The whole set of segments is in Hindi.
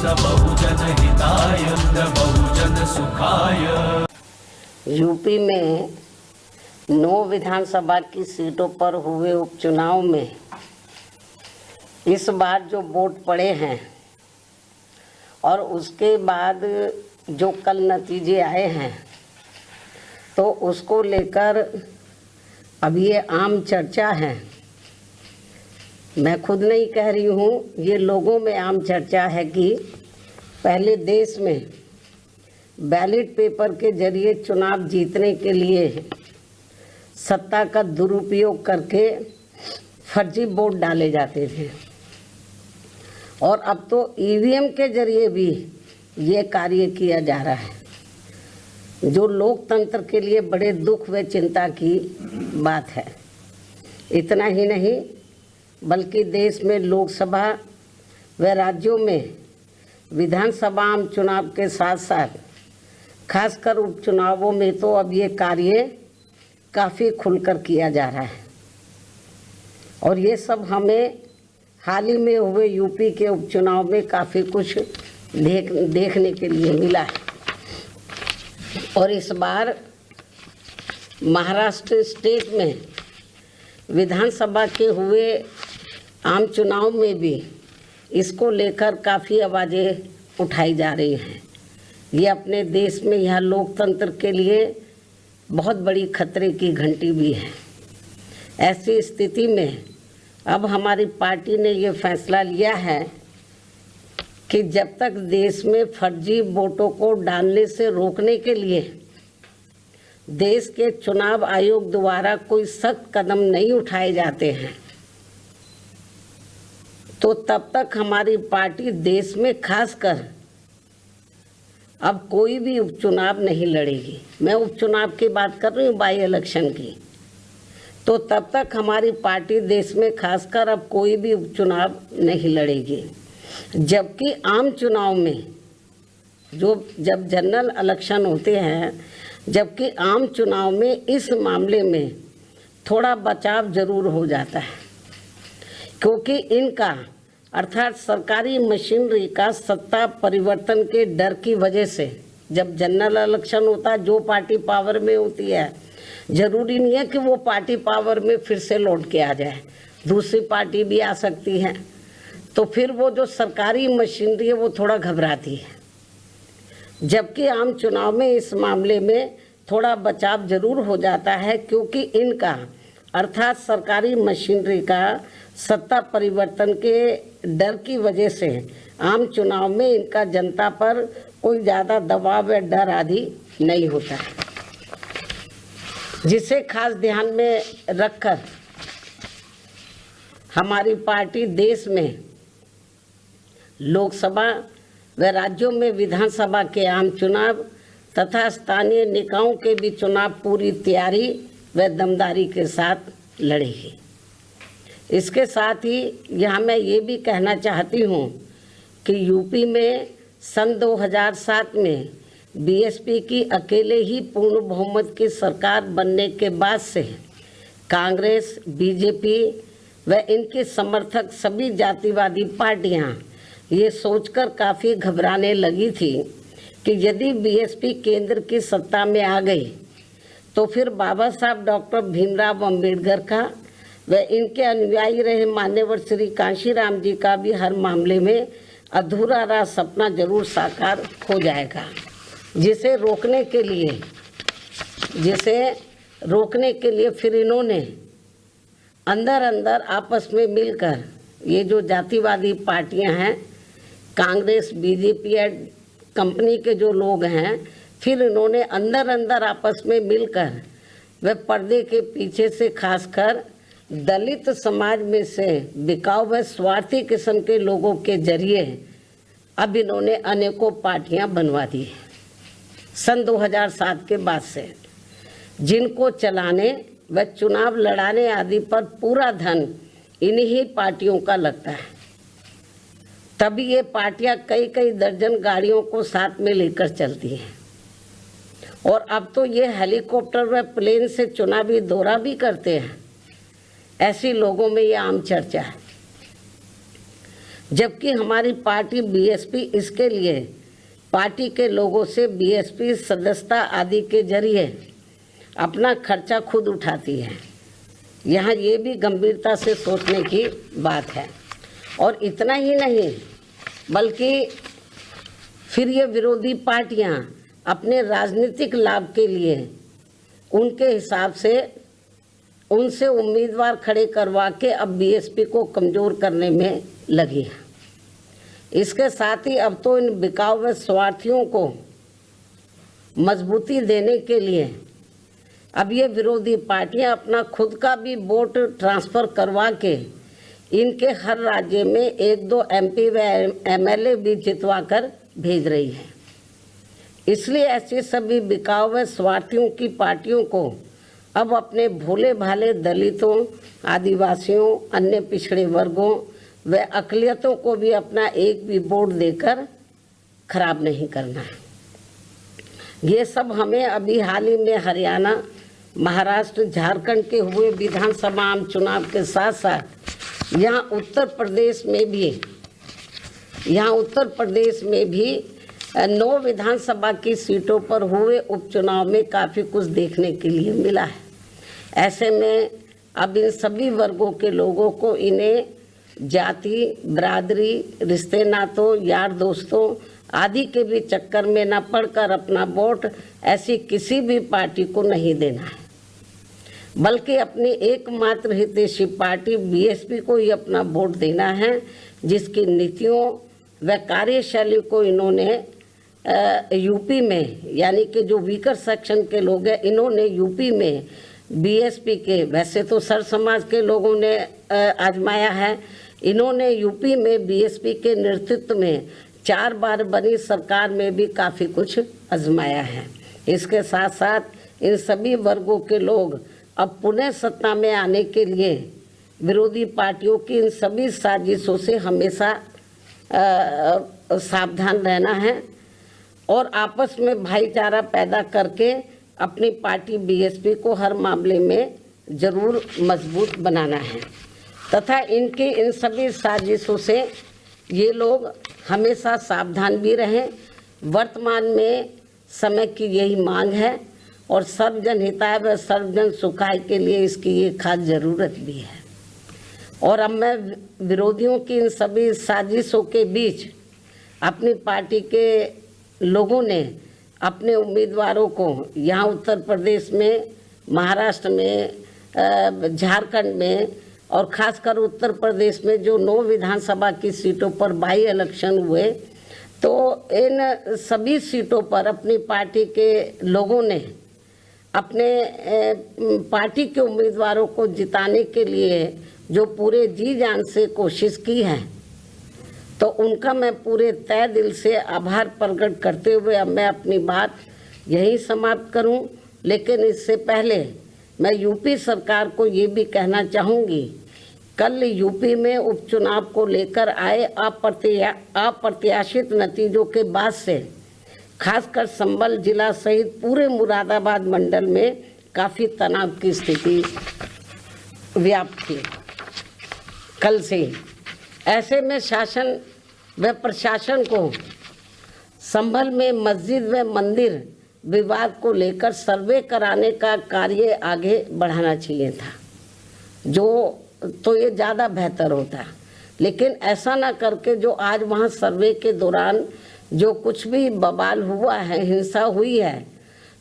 बहुजन हिताय बहुजन सुखाय। यूपी में 9 विधानसभा की सीटों पर हुए उपचुनाव में इस बार जो वोट पड़े हैं और उसके बाद जो कल नतीजे आए हैं, तो उसको लेकर अब ये आम चर्चा है। मैं खुद नहीं कह रही हूँ, ये लोगों में आम चर्चा है कि पहले देश में बैलेट पेपर के जरिए चुनाव जीतने के लिए सत्ता का दुरुपयोग करके फर्जी वोट डाले जाते थे, और अब तो ईवीएम के जरिए भी ये कार्य किया जा रहा है, जो लोकतंत्र के लिए बड़े दुख व चिंता की बात है। इतना ही नहीं, बल्कि देश में लोकसभा व राज्यों में विधानसभा आम चुनाव के साथ साथ खासकर उपचुनावों में तो अब ये कार्य काफ़ी खुलकर किया जा रहा है। और ये सब हमें हाल ही में हुए यूपी के उपचुनाव में काफ़ी कुछ देखने के लिए मिला है। और इस बार महाराष्ट्र स्टेट में विधानसभा के हुए आम चुनाव में भी इसको लेकर काफ़ी आवाज़ें उठाई जा रही हैं। ये अपने देश में यह लोकतंत्र के लिए बहुत बड़ी खतरे की घंटी भी है। ऐसी स्थिति में अब हमारी पार्टी ने ये फैसला लिया है कि जब तक देश में फर्जी वोटों को डालने से रोकने के लिए देश के चुनाव आयोग द्वारा कोई सख्त कदम नहीं उठाए जाते हैं, तो तब तक हमारी पार्टी देश में खासकर अब कोई भी उपचुनाव नहीं लड़ेगी। मैं उपचुनाव की बात कर रही हूँ, बाई इलेक्शन की। तो तब तक हमारी पार्टी देश में खासकर अब कोई भी उपचुनाव नहीं लड़ेगी। जबकि आम चुनाव में जब जनरल इलेक्शन होते हैं, जबकि आम चुनाव में इस मामले में थोड़ा बचाव जरूर हो जाता है, क्योंकि इनका अर्थात सरकारी मशीनरी का सत्ता परिवर्तन के डर की वजह से जब जनरल इलेक्शन होता है, जो पार्टी पावर में होती है, जरूरी नहीं है कि वो पार्टी पावर में फिर से लौट के आ जाए, दूसरी पार्टी भी आ सकती है। तो फिर वो जो सरकारी मशीनरी है वो थोड़ा घबराती है। जबकि आम चुनाव में इस मामले में थोड़ा बचाव जरूर हो जाता है, क्योंकि इनका अर्थात सरकारी मशीनरी का सत्ता परिवर्तन के डर की वजह से आम चुनाव में इनका जनता पर कोई ज़्यादा दबाव या डर आदि नहीं होता है, जिसे खास ध्यान में रखकर हमारी पार्टी देश में लोकसभा व राज्यों में विधानसभा के आम चुनाव तथा स्थानीय निकायों के भी चुनाव पूरी तैयारी व दमदारी के साथ लड़ेगी। इसके साथ ही यहाँ मैं ये भी कहना चाहती हूँ कि यूपी में सन 2007 में बीएसपी की अकेले ही पूर्ण बहुमत की सरकार बनने के बाद से कांग्रेस, बीजेपी व इनके समर्थक सभी जातिवादी पार्टियाँ ये सोचकर काफ़ी घबराने लगी थी कि यदि बीएसपी केंद्र की सत्ता में आ गई तो फिर बाबा साहब डॉक्टर भीमराव अंबेडकर का व इनके अनुयायी रहे मान्यवर श्री कांशीराम जी का भी हर मामले में अधूरा रहा सपना जरूर साकार हो जाएगा, जिसे रोकने के लिए फिर इन्होंने अंदर अंदर आपस में मिलकर ये जो जातिवादी पार्टियां हैं, कांग्रेस, बीजेपी कंपनी के जो लोग हैं, फिर इन्होंने अंदर अंदर आपस में मिलकर व पर्दे के पीछे से खासकर दलित समाज में से बिकाऊ व स्वार्थी किस्म के लोगों के जरिए अब इन्होंने अनेकों पार्टियां बनवा दी है सन 2007 के बाद से, जिनको चलाने व चुनाव लड़ाने आदि पर पूरा धन इन्हीं पार्टियों का लगता है। तभी ये पार्टियां कई कई दर्जन गाड़ियों को साथ में लेकर चलती हैं, और अब तो ये हेलीकॉप्टर व प्लेन से चुनावी दौरा भी करते हैं। ऐसी लोगों में ये आम चर्चा है। जबकि हमारी पार्टी बीएसपी इसके लिए पार्टी के लोगों से बीएसपी सदस्यता आदि के जरिए अपना खर्चा खुद उठाती है। यहाँ ये भी गंभीरता से सोचने की बात है। और इतना ही नहीं, बल्कि फिर ये विरोधी पार्टियाँ अपने राजनीतिक लाभ के लिए उनके हिसाब से उनसे उम्मीदवार खड़े करवा के अब बीएसपी को कमज़ोर करने में लगी है। इसके साथ ही अब तो इन बिकाऊ व स्वार्थियों को मजबूती देने के लिए अब ये विरोधी पार्टियां अपना खुद का भी वोट ट्रांसफ़र करवा के इनके हर राज्य में 1-2 एमपी व एमएलए भी जितवा कर भेज रही है। इसलिए ऐसे सभी बिकाऊ व स्वार्थियों की पार्टियों को अब अपने भोले भाले दलितों, आदिवासियों, अन्य पिछड़े वर्गों व अक़लियतों को भी अपना एक भी वोट देकर खराब नहीं करना है। ये सब हमें अभी हाल ही में हरियाणा, महाराष्ट्र, झारखंड के हुए विधानसभा आम चुनाव के साथ साथ यहाँ उत्तर प्रदेश में भी 9 विधानसभा की सीटों पर हुए उपचुनाव में काफ़ी कुछ देखने के लिए मिला है। ऐसे में अब इन सभी वर्गों के लोगों को इन्हें जाति, बिरादरी, रिश्ते नातों, यार दोस्तों आदि के भी चक्कर में न पड़कर अपना वोट ऐसी किसी भी पार्टी को नहीं देना है, बल्कि अपनी एकमात्र हितैषी पार्टी बीएसपी को ही अपना वोट देना है, जिसकी नीतियों व कार्यशैली को इन्होंने यूपी में, यानी कि जो वीकर सेक्शन के लोग हैं, इन्होंने यूपी में बीएसपी के, वैसे तो सर समाज के लोगों ने आजमाया है, इन्होंने यूपी में बीएसपी के नेतृत्व में 4 बार बनी सरकार में भी काफ़ी कुछ आजमाया है। इसके साथ साथ इन सभी वर्गों के लोग अब पुनः सत्ता में आने के लिए विरोधी पार्टियों की इन सभी साजिशों से हमेशा सावधान रहना है और आपस में भाईचारा पैदा करके अपनी पार्टी बीएसपी को हर मामले में ज़रूर मजबूत बनाना है तथा इनकी इन सभी साजिशों से ये लोग हमेशा सावधान भी रहें। वर्तमान में समय की यही मांग है और सर्वजन हिताय व सर्वजन सुखाय के लिए इसकी ये खास ज़रूरत भी है। और अब मैं विरोधियों की इन सभी साजिशों के बीच अपनी पार्टी के लोगों ने अपने उम्मीदवारों को यहाँ उत्तर प्रदेश में, महाराष्ट्र में, झारखंड में और ख़ासकर उत्तर प्रदेश में जो 9 विधानसभा की सीटों पर बाई इलेक्शन हुए, तो इन सभी सीटों पर अपनी पार्टी के लोगों ने अपने पार्टी के उम्मीदवारों को जिताने के लिए जो पूरे जी जान से कोशिश की है, तो उनका मैं पूरे तय दिल से आभार प्रकट करते हुए अब मैं अपनी बात यहीं समाप्त करूं। लेकिन इससे पहले मैं यूपी सरकार को ये भी कहना चाहूँगी, कल यूपी में उपचुनाव को लेकर आए अप्रत्याशित नतीजों के बाद से खासकर संभल जिला सहित पूरे मुरादाबाद मंडल में काफ़ी तनाव की स्थिति व्याप्त थी कल से ही। ऐसे में शासन व प्रशासन को संभल में मस्जिद व मंदिर विवाद को लेकर सर्वे कराने का कार्य आगे बढ़ाना चाहिए था, जो तो ये ज़्यादा बेहतर होता। लेकिन ऐसा ना करके जो आज वहाँ सर्वे के दौरान जो कुछ भी बवाल हुआ है, हिंसा हुई है,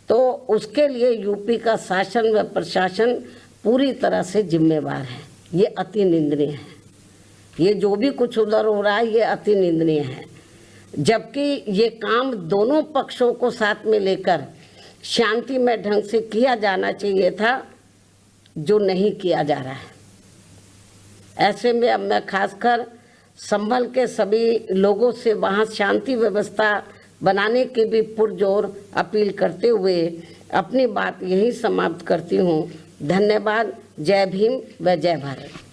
तो उसके लिए यूपी का शासन व प्रशासन पूरी तरह से जिम्मेवार है। ये अति निंदनीय है। ये जो भी कुछ उधर हो रहा है ये अति निंदनीय है, जबकि ये काम दोनों पक्षों को साथ में लेकर शांतिमय ढंग से किया जाना चाहिए था, जो नहीं किया जा रहा है। ऐसे में अब मैं खासकर संभल के सभी लोगों से वहाँ शांति व्यवस्था बनाने की भी पुरजोर अपील करते हुए अपनी बात यही समाप्त करती हूँ। धन्यवाद। जय भीम व जय भारत।